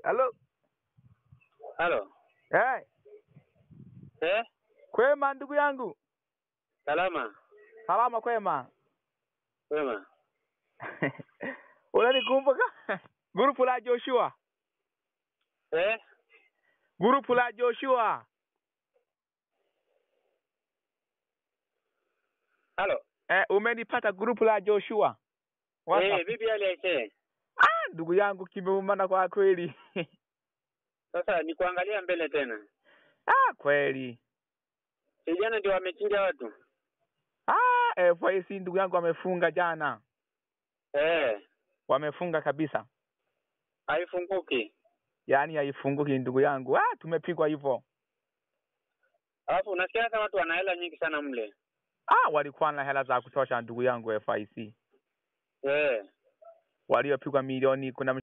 Halo. Halo. Kwema ndugu yangu. Salama. Salama kwema. Kwema. Unanikumbuka? Grupu la Joshua. Grupu la Joshua. Halo. Umenipata grupu la Joshua? Vipi hali yake? Ndugu yangu kimeumana kwa kweli. Sasa ni kuangalia mbele tena. Kweli. Jana ndio wamechinja watu. FYC ndugu yangu wamefunga jana. Wamefunga kabisa. Haifunguki. Yaani haifunguki ndugu yangu. Tumepigwa hivyo. Alafu unasikia hata watu wana hela nyingi sana mle. Walikuwa na hela za kutosha ndugu yangu FYC. Waliopigwa milioni kuna